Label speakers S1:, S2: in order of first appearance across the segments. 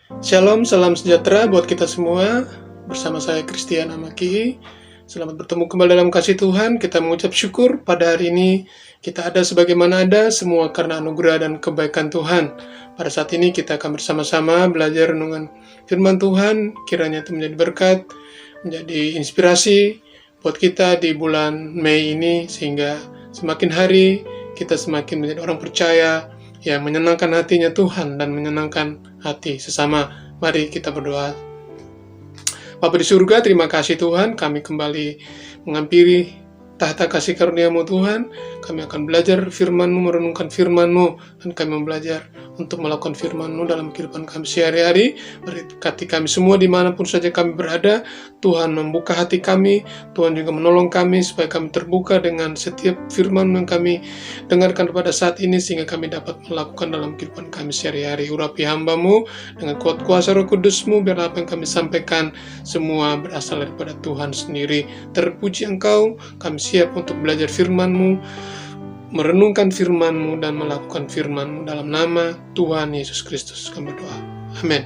S1: Shalom, salam sejahtera buat kita semua. Bersama saya Christian Amaki. Selamat bertemu kembali dalam kasih Tuhan. Kita mengucap syukur pada hari ini kita ada sebagaimana ada, semua karena anugerah dan kebaikan Tuhan. Pada saat ini kita akan bersama-sama belajar renungan firman Tuhan. Kiranya itu menjadi berkat, menjadi inspirasi buat kita di bulan Mei ini, sehingga semakin hari kita semakin menjadi orang percaya yang menyenangkan hatinya Tuhan dan menyenangkan hati sesama. Mari kita berdoa. Bapa di surga, terima kasih Tuhan, kami kembali menghampiri tahta kasih karunia-Mu Tuhan. Kami akan belajar firman-Mu, merenungkan firman-Mu, dan kami belajar untuk melakukan firman-Mu dalam kehidupan kami sehari-hari. Berkati kami semua dimanapun saja kami berada. Tuhan membuka hati kami, Tuhan juga menolong kami supaya kami terbuka dengan setiap firman yang kami dengarkan pada saat ini, sehingga kami dapat melakukan dalam kehidupan kami sehari-hari. Urapi hamba-Mu dengan kuat kuasa Roh Kudus-Mu, biar apa yang kami sampaikan semua berasal daripada Tuhan sendiri. Terpuji Engkau, kami siap untuk belajar firman-Mu, merenungkan firman-Mu, dan melakukan firman-Mu. Dalam nama Tuhan Yesus Kristus kami berdoa. Amin.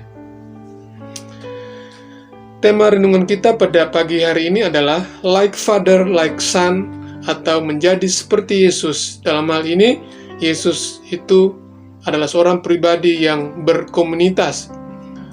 S1: Tema renungan kita pada pagi hari ini adalah Like Father, Like Son, atau menjadi seperti Yesus. Dalam hal ini, Yesus itu adalah seorang pribadi yang berkomunitas.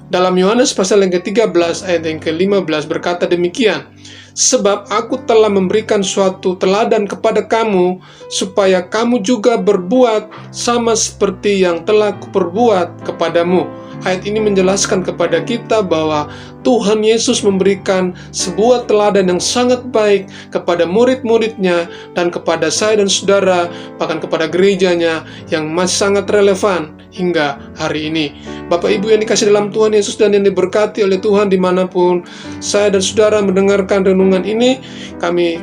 S1: Dalam Yohanes pasal yang ke-13 ayat yang ke-15 berkata demikian, "Sebab aku telah memberikan suatu teladan kepada kamu, supaya kamu juga berbuat sama seperti yang telah kuperbuat kepadamu." Ayat ini menjelaskan kepada kita bahwa Tuhan Yesus memberikan sebuah teladan yang sangat baik kepada murid-muridnya dan kepada saya dan saudara, bahkan kepada gerejanya yang masih sangat relevan hingga hari ini. Bapak Ibu yang dikasih dalam Tuhan Yesus dan yang diberkati oleh Tuhan, dimanapun saya dan saudara mendengarkan renungan ini, kami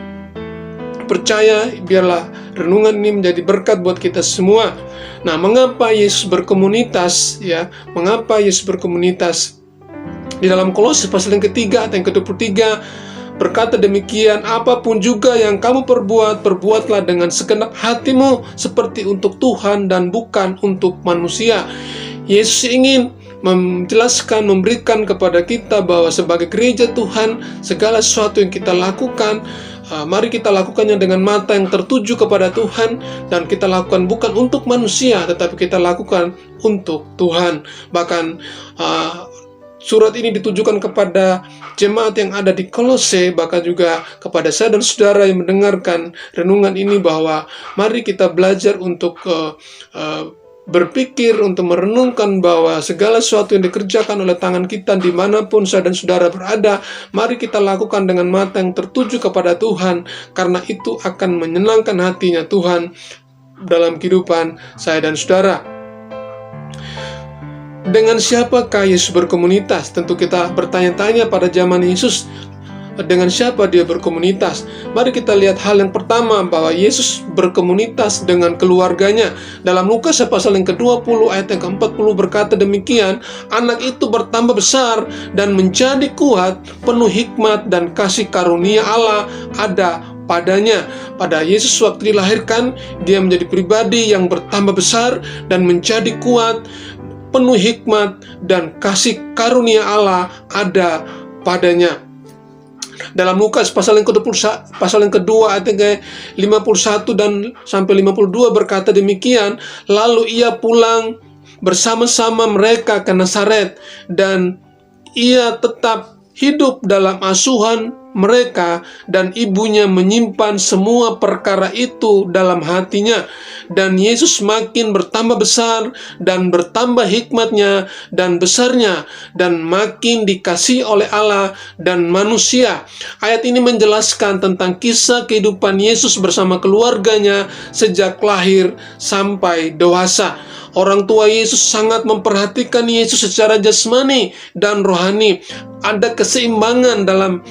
S1: percaya biarlah renungan ini menjadi berkat buat kita semua. Nah, mengapa Yesus berkomunitas? Ya, mengapa Yesus berkomunitas? Di dalam Kolose pasal yang ketiga ayat yang ke-23 berkata demikian, "Apapun juga yang kamu perbuat, perbuatlah dengan segenap hatimu seperti untuk Tuhan dan bukan untuk manusia." Yesus ingin menjelaskan, memberikan kepada kita bahwa sebagai gereja Tuhan, segala sesuatu yang kita lakukan, mari kita lakukannya dengan mata yang tertuju kepada Tuhan, dan kita lakukan bukan untuk manusia, tetapi kita lakukan untuk Tuhan. Bahkan surat ini ditujukan kepada jemaat yang ada di Kolose, bahkan juga kepada saya dan saudara yang mendengarkan renungan ini, bahwa mari kita belajar untuk berpikir, untuk merenungkan bahwa segala sesuatu yang dikerjakan oleh tangan kita dimanapun saya dan saudara berada, mari kita lakukan dengan mata yang tertuju kepada Tuhan, karena itu akan menyenangkan hatinya Tuhan dalam kehidupan saya dan saudara. Dengan siapakah Yesus berkomunitas? Tentu kita bertanya-tanya pada zaman Yesus, dengan siapa dia berkomunitas? Mari kita lihat hal yang pertama, bahwa Yesus berkomunitas dengan keluarganya. Dalam Lukas pasal yang ke-20 ayat yang ke-40 berkata demikian, "Anak itu bertambah besar dan menjadi kuat, penuh hikmat dan kasih karunia Allah ada padanya." Pada Yesus waktu dilahirkan, dia menjadi pribadi yang bertambah besar dan menjadi kuat, penuh hikmat dan kasih karunia Allah ada padanya. Dalam Lukas pasal yang kedua ayat yang ke-51 dan sampai 52 berkata demikian, "Lalu ia pulang bersama-sama mereka ke Nazaret, dan ia tetap hidup dalam asuhan mereka, dan ibunya menyimpan semua perkara itu dalam hatinya. Dan Yesus makin bertambah besar dan bertambah hikmatnya dan besarnya, dan makin dikasihi oleh Allah dan manusia." Ayat ini menjelaskan tentang kisah kehidupan Yesus bersama keluarganya sejak lahir sampai dewasa. Orang tua Yesus sangat memperhatikan Yesus secara jasmani dan rohani. Ada keseimbangan dalam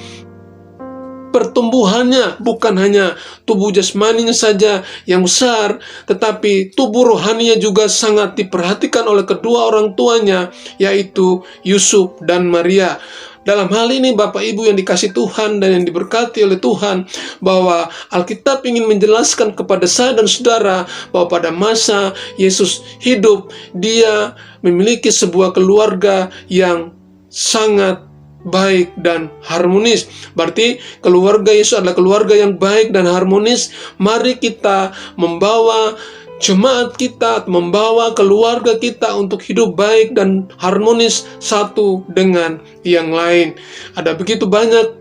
S1: pertumbuhannya bukan hanya tubuh jasmaninya saja yang besar, tetapi tubuh rohaninya juga sangat diperhatikan oleh kedua orang tuanya, yaitu Yusuf dan Maria. Dalam hal ini Bapak Ibu yang dikasih Tuhan dan yang diberkati oleh Tuhan, bahwa Alkitab ingin menjelaskan kepada saya dan saudara bahwa pada masa Yesus hidup, dia memiliki sebuah keluarga yang sangat baik dan harmonis. Berarti keluarga Yesus adalah keluarga yang baik dan harmonis. Mari kita membawa jemaat kita, membawa keluarga kita untuk hidup baik dan harmonis satu dengan yang lain. Ada begitu banyak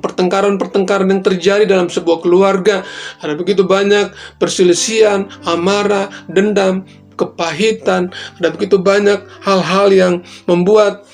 S1: pertengkaran-pertengkaran yang terjadi dalam sebuah keluarga. Ada begitu banyak perselisihan, amarah, dendam, kepahitan. Ada begitu banyak hal-hal yang membuat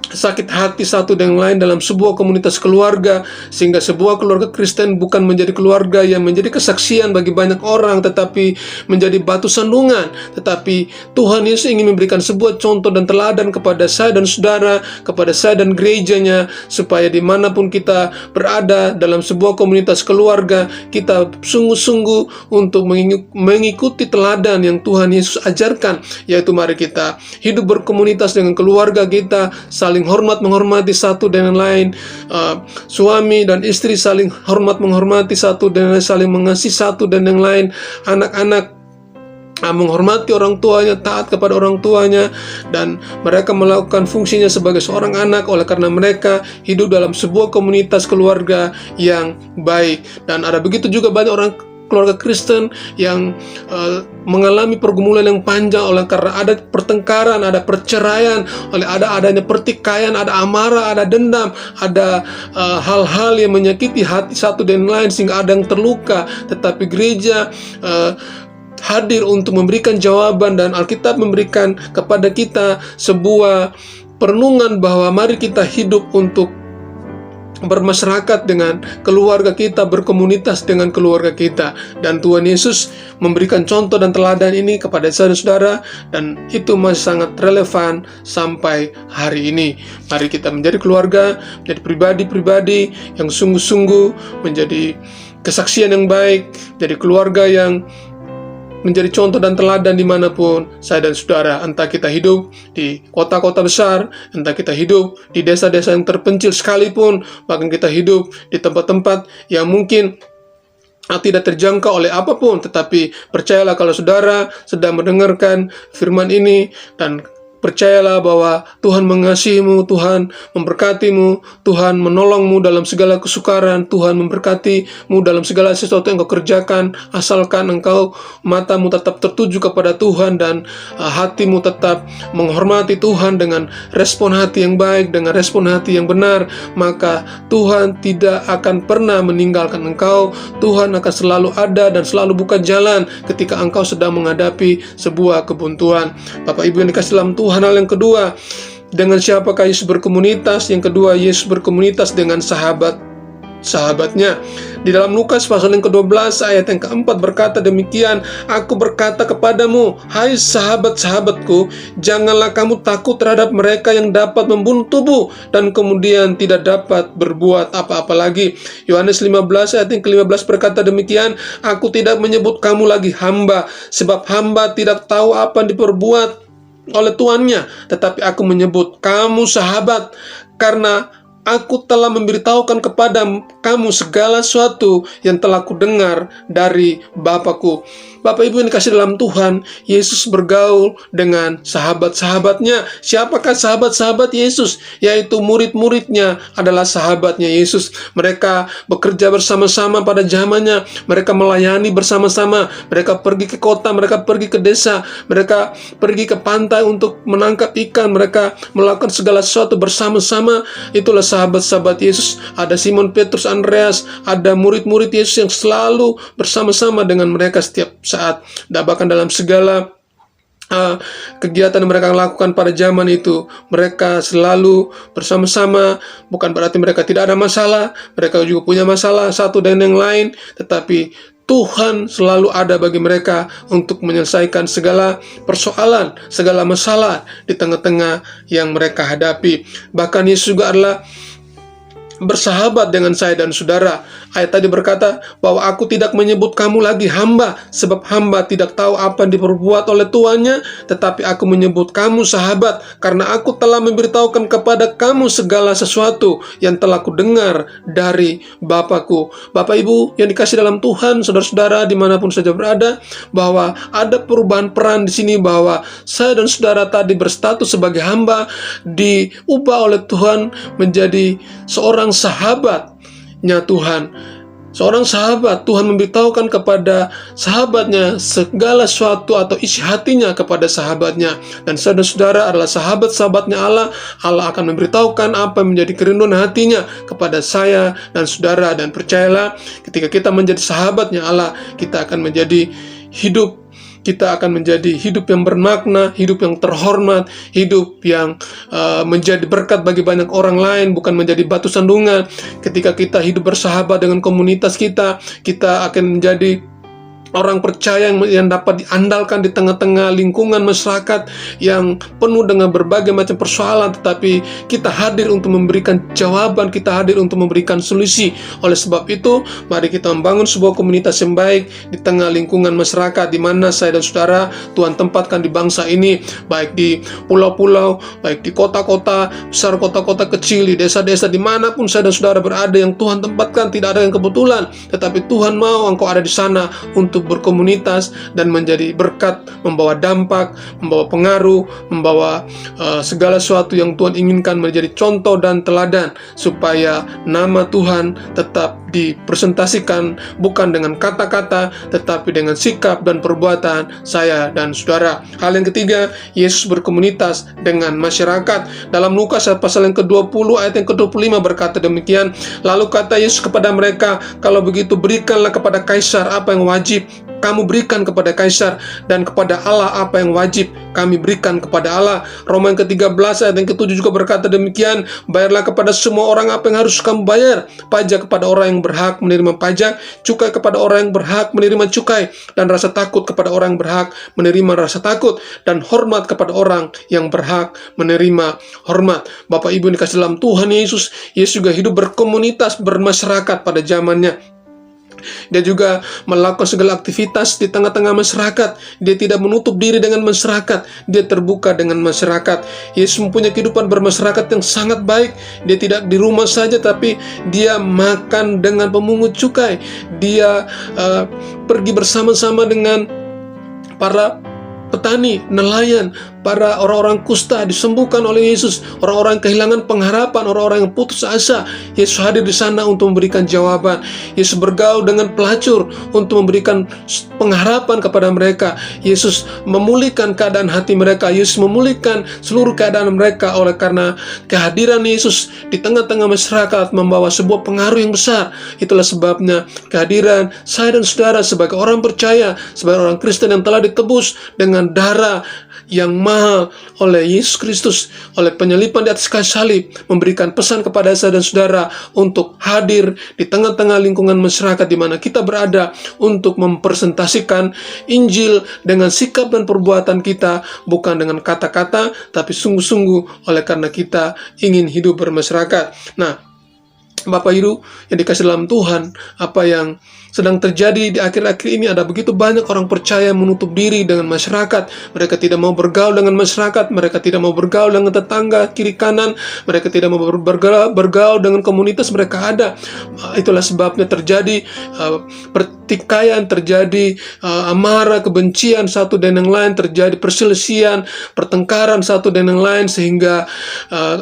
S1: sakit hati satu dengan lain dalam sebuah komunitas keluarga, sehingga sebuah keluarga Kristen bukan menjadi keluarga yang menjadi kesaksian bagi banyak orang, tetapi menjadi batu sandungan. Tetapi Tuhan Yesus ingin memberikan sebuah contoh dan teladan kepada saya dan saudara, kepada saya dan gerejanya, supaya dimanapun kita berada dalam sebuah komunitas keluarga, kita sungguh-sungguh untuk mengikuti teladan yang Tuhan Yesus ajarkan, yaitu mari kita hidup berkomunitas dengan keluarga kita, saling hormat menghormati satu dengan lain, suami dan istri saling hormat menghormati satu dengan lain, saling mengasihi satu dan yang lain, anak-anak menghormati orang tuanya, taat kepada orang tuanya, dan mereka melakukan fungsinya sebagai seorang anak oleh karena mereka hidup dalam sebuah komunitas keluarga yang baik. Dan ada begitu juga banyak orang keluarga Kristen yang mengalami pergumulan yang panjang oleh karena ada pertengkaran, ada perceraian, oleh adanya pertikaian, ada amarah, ada dendam, ada hal-hal yang menyakiti hati satu dan lain sehingga ada yang terluka. Tetapi gereja hadir untuk memberikan jawaban, dan Alkitab memberikan kepada kita sebuah perenungan bahwa mari kita hidup untuk bermasyarakat dengan keluarga kita, berkomunitas dengan keluarga kita. Dan Tuhan Yesus memberikan contoh dan teladan ini kepada saya dan saudara, dan itu masih sangat relevan sampai hari ini. Mari kita menjadi keluarga, menjadi pribadi-pribadi yang sungguh-sungguh menjadi kesaksian yang baik, jadi keluarga yang menjadi contoh dan teladan dimanapun saya dan saudara. Entah kita hidup di kota-kota besar, entah kita hidup di desa-desa yang terpencil sekalipun, bahkan kita hidup di tempat-tempat yang mungkin tidak terjangkau oleh apapun. Tetapi percayalah kalau saudara sedang mendengarkan firman ini, dan percayalah bahwa Tuhan mengasihimu, Tuhan memberkatimu, Tuhan menolongmu dalam segala kesukaran, Tuhan memberkatimu dalam segala sesuatu yang kau kerjakan, asalkan engkau matamu tetap tertuju kepada Tuhan dan hatimu tetap menghormati Tuhan dengan respon hati yang baik, dengan respon hati yang benar, maka Tuhan tidak akan pernah meninggalkan engkau. Tuhan akan selalu ada dan selalu buka jalan ketika engkau sedang menghadapi sebuah kebuntuan. Bapak Ibu yang dikasih dalam Tuhan, hal yang kedua, dengan siapakah Yesus berkomunitas? Yang kedua, Yesus berkomunitas dengan sahabat-sahabatnya. Di dalam Lukas pasal yang ke-12 ayat yang ke-4 berkata demikian, "Aku berkata kepadamu, hai sahabat-sahabatku, janganlah kamu takut terhadap mereka yang dapat membunuh tubuh dan kemudian tidak dapat berbuat apa-apa lagi." Yohanes 15 ayat yang ke-15 berkata demikian, "Aku tidak menyebut kamu lagi hamba, sebab hamba tidak tahu apa yang diperbuat oleh tuannya, tetapi aku menyebut kamu sahabat, karena aku telah memberitahukan kepada kamu segala sesuatu yang telah kudengar dari Bapakku." Bapak Ibu yang dikasih dalam Tuhan, Yesus bergaul dengan sahabat-sahabatnya. Siapakah sahabat-sahabat Yesus? Yaitu murid-muridnya adalah sahabatnya Yesus. Mereka bekerja bersama-sama pada zamannya. Mereka melayani bersama-sama. Mereka pergi ke kota, mereka pergi ke desa, mereka pergi ke pantai untuk menangkap ikan. Mereka melakukan segala sesuatu bersama-sama. Itulah sahabat-sahabat Yesus. Ada Simon Petrus, Andreas, ada murid-murid Yesus yang selalu bersama-sama dengan mereka setiap saat. Dan bahkan dalam segala kegiatan yang mereka lakukan pada zaman itu, mereka selalu bersama-sama. Bukan berarti mereka tidak ada masalah, mereka juga punya masalah satu dan yang lain, tetapi Tuhan selalu ada bagi mereka untuk menyelesaikan segala persoalan, segala masalah di tengah-tengah yang mereka hadapi. Bahkan Yesus juga adalah bersahabat dengan saya dan saudara. Ayat tadi berkata bahwa aku tidak menyebut kamu lagi hamba, sebab hamba tidak tahu apa yang diperbuat oleh tuannya, tetapi aku menyebut kamu sahabat, karena aku telah memberitahukan kepada kamu segala sesuatu yang telah kudengar dari Bapakku. Bapak Ibu yang dikasih dalam Tuhan, saudara-saudara dimanapun saja berada, bahwa ada perubahan peran di sini, bahwa saya dan saudara tadi berstatus sebagai hamba, diubah oleh Tuhan menjadi seorang sahabatnya Tuhan. Seorang sahabat, Tuhan memberitahukan kepada sahabatnya segala sesuatu atau isi hatinya kepada sahabatnya. Dan saudara-saudara adalah sahabat-sahabatnya Allah. Allah akan memberitahukan apa yang menjadi kerinduan hatinya kepada saya dan saudara. Dan percayalah, ketika kita menjadi sahabatnya Allah, kita akan menjadi hidup yang bermakna, hidup yang terhormat, hidup yang menjadi berkat bagi banyak orang lain, bukan menjadi batu sandungan. Ketika kita hidup bersahabat dengan komunitas kita, kita akan menjadi orang percaya yang dapat diandalkan di tengah-tengah lingkungan masyarakat yang penuh dengan berbagai macam persoalan, tetapi kita hadir untuk memberikan jawaban, kita hadir untuk memberikan solusi. Oleh sebab itu, mari kita membangun sebuah komunitas yang baik di tengah lingkungan masyarakat, di mana saya dan saudara Tuhan tempatkan di bangsa ini, baik di pulau-pulau, baik di kota-kota besar, kota-kota kecil, di desa-desa, dimanapun saya dan saudara berada, yang Tuhan tempatkan. Tidak ada yang kebetulan, tetapi Tuhan mau engkau ada di sana untuk berkomunitas dan menjadi berkat, membawa dampak, membawa pengaruh, membawa segala sesuatu yang Tuhan inginkan menjadi contoh dan teladan, supaya nama Tuhan tetap dipresentasikan bukan dengan kata-kata, tetapi dengan sikap dan perbuatan saya dan saudara. Hal yang ketiga, Yesus berkomunitas dengan masyarakat. Dalam Lukas pasal yang ke-20 ayat yang ke-25 berkata demikian, lalu kata Yesus kepada mereka, kalau begitu berikanlah kepada Kaisar apa yang wajib kamu berikan kepada Kaisar, dan kepada Allah apa yang wajib kami berikan kepada Allah. Roma yang ke-13 ayat yang ke-7 juga berkata demikian, bayarlah kepada semua orang apa yang harus kamu bayar, pajak kepada orang yang berhak menerima pajak, cukai kepada orang yang berhak menerima cukai, dan rasa takut kepada orang yang berhak menerima rasa takut, dan hormat kepada orang yang berhak menerima hormat. Bapak Ibu yang dikasih dalam Tuhan Yesus, Yesus juga hidup berkomunitas, bermasyarakat pada zamannya. Dia juga melakukan segala aktivitas di tengah-tengah masyarakat. Dia tidak menutup diri dengan masyarakat, dia terbuka dengan masyarakat. Yesus mempunyai kehidupan bermasyarakat yang sangat baik. Dia tidak di rumah saja, tapi dia makan dengan pemungut cukai. Dia pergi bersama-sama dengan para petani, nelayan, para orang-orang kusta disembuhkan oleh Yesus, orang-orang yang kehilangan pengharapan, orang-orang yang putus asa. Yesus hadir di sana untuk memberikan jawaban. Yesus bergaul dengan pelacur untuk memberikan pengharapan kepada mereka. Yesus memulihkan keadaan hati mereka. Yesus memulihkan seluruh keadaan mereka. Oleh karena kehadiran Yesus di tengah-tengah masyarakat membawa sebuah pengaruh yang besar. Itulah sebabnya kehadiran saya dan saudara sebagai orang percaya, sebagai orang Kristen yang telah ditebus dengan darah yang mahal oleh Yesus Kristus, oleh penyalipan di atas kayu salib, memberikan pesan kepada saya dan saudara untuk hadir di tengah-tengah lingkungan masyarakat di mana kita berada, untuk mempresentasikan Injil dengan sikap dan perbuatan kita, bukan dengan kata-kata, tapi sungguh-sungguh oleh karena kita ingin hidup bermasyarakat. Nah, Bapak Ibu yang dikasih dalam Tuhan, apa yang sedang terjadi di akhir-akhir ini, ada begitu banyak orang percaya menutup diri dengan masyarakat. Mereka tidak mau bergaul dengan masyarakat, mereka tidak mau bergaul dengan tetangga kiri kanan, mereka tidak mau bergaul dengan komunitas mereka ada. Itulah sebabnya terjadi pertikaian, terjadi amarah, kebencian satu dan yang lain, terjadi perselisihan, pertengkaran satu dan yang lain, sehingga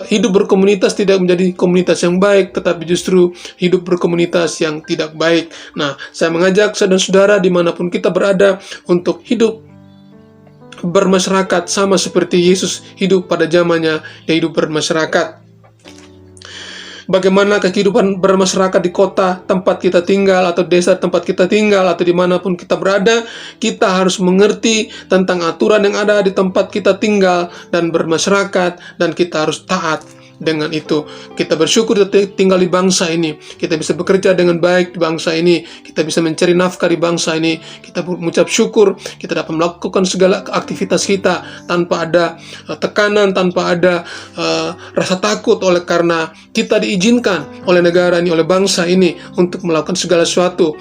S1: hidup berkomunitas tidak menjadi komunitas yang baik, tetapi justru hidup berkomunitas yang tidak baik. Nah, saya mengajak saya dan saudara dimanapun kita berada untuk hidup bermasyarakat sama seperti Yesus hidup pada zamannya, dia hidup bermasyarakat. Bagaimana kehidupan bermasyarakat di kota tempat kita tinggal, atau desa tempat kita tinggal, atau dimanapun kita berada, kita harus mengerti tentang aturan yang ada di tempat kita tinggal dan bermasyarakat, dan kita harus taat dengan itu. Kita bersyukur tinggal di bangsa ini. Kita bisa bekerja dengan baik di bangsa ini. Kita bisa mencari nafkah di bangsa ini. Kita mengucap syukur. Kita dapat melakukan segala aktivitas kita tanpa ada tekanan, tanpa ada rasa takut, oleh karena kita diizinkan oleh negara ini, oleh bangsa ini untuk melakukan segala sesuatu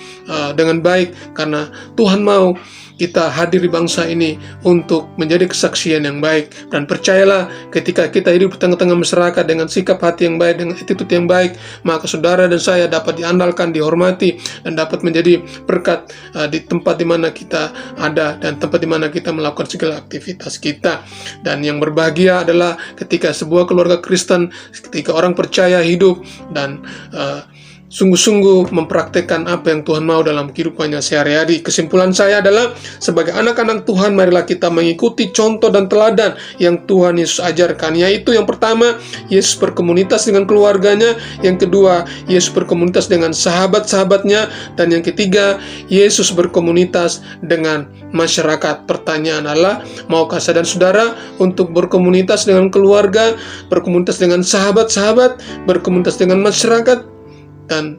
S1: dengan baik, karena Tuhan mau kita hadir di bangsa ini untuk menjadi kesaksian yang baik. Dan percayalah, ketika kita hidup di tengah-tengah masyarakat dengan sikap hati yang baik, dengan attitude yang baik, maka saudara dan saya dapat diandalkan, dihormati, dan dapat menjadi berkat di tempat di mana kita ada dan tempat di mana kita melakukan segala aktivitas kita. Dan yang berbahagia adalah ketika sebuah keluarga Kristen, ketika orang percaya hidup dan sungguh-sungguh mempraktekkan apa yang Tuhan mau dalam kehidupannya sehari-hari. Kesimpulan saya adalah, sebagai anak-anak Tuhan, marilah kita mengikuti contoh dan teladan yang Tuhan Yesus ajarkan. Yaitu yang pertama, Yesus berkomunitas dengan keluarganya. Yang kedua, Yesus berkomunitas dengan sahabat-sahabatnya. Dan yang ketiga, Yesus berkomunitas dengan masyarakat. Pertanyaan adalah, maukah saya dan saudara untuk berkomunitas dengan keluarga, berkomunitas dengan sahabat-sahabat, berkomunitas dengan masyarakat? Dan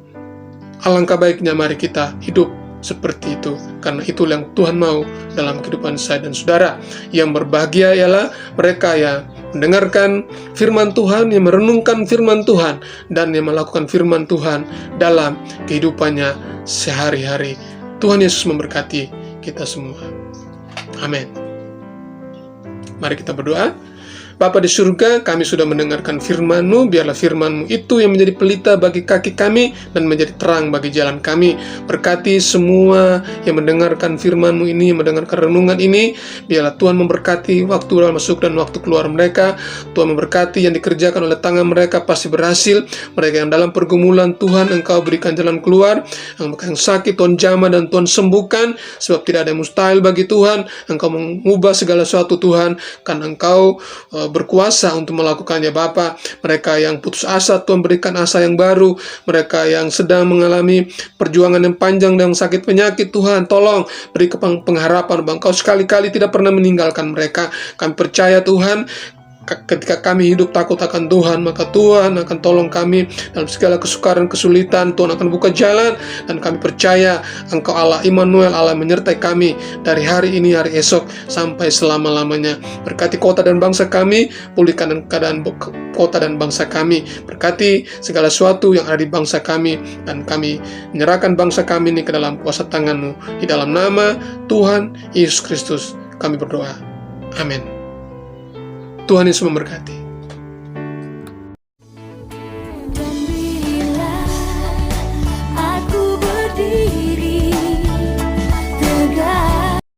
S1: alangkah baiknya mari kita hidup seperti itu, karena itulah yang Tuhan mau dalam kehidupan saya dan saudara. Yang berbahagia ialah mereka yang mendengarkan firman Tuhan, yang merenungkan firman Tuhan, dan yang melakukan firman Tuhan dalam kehidupannya sehari-hari. Tuhan Yesus memberkati kita semua. Amin. Mari kita berdoa. Bapa di surga, kami sudah mendengarkan firman-Mu. Biarlah firman-Mu itu yang menjadi pelita bagi kaki kami dan menjadi terang bagi jalan kami. Berkati semua yang mendengarkan firman-Mu ini, yang mendengarkan renungan ini. Biarlah Tuhan memberkati waktu masuk dan waktu keluar mereka. Tuhan memberkati yang dikerjakan oleh tangan mereka pasti berhasil. Mereka yang dalam pergumulan, Tuhan Engkau berikan jalan keluar. Yang sakit, Tuhan jamah dan Tuhan sembuhkan. Sebab tidak ada yang mustahil bagi Tuhan. Engkau mengubah segala sesuatu, Tuhan, karena Engkau berkuasa untuk melakukannya, Bapa. Mereka yang putus asa, Tuhan berikan asa yang baru. Mereka yang sedang mengalami perjuangan yang panjang dan sakit penyakit, Tuhan tolong beri pengharapan bahwa Engkau sekali-kali tidak pernah meninggalkan mereka. Kami percaya, Tuhan, ketika kami hidup takut akan Tuhan, maka Tuhan akan tolong kami dalam segala kesukaran, kesulitan. Tuhan akan buka jalan, dan kami percaya Engkau Allah Immanuel, Allah menyertai kami dari hari ini, hari esok, sampai selama-lamanya. Berkati kota dan bangsa kami, pulihkan keadaan kota dan bangsa kami. Berkati segala sesuatu yang ada di bangsa kami, dan kami menyerahkan bangsa kami ini ke dalam kuasa tangan-Mu. Di dalam nama Tuhan Yesus Kristus kami berdoa. Amin. Tuhan Yesus memberkati.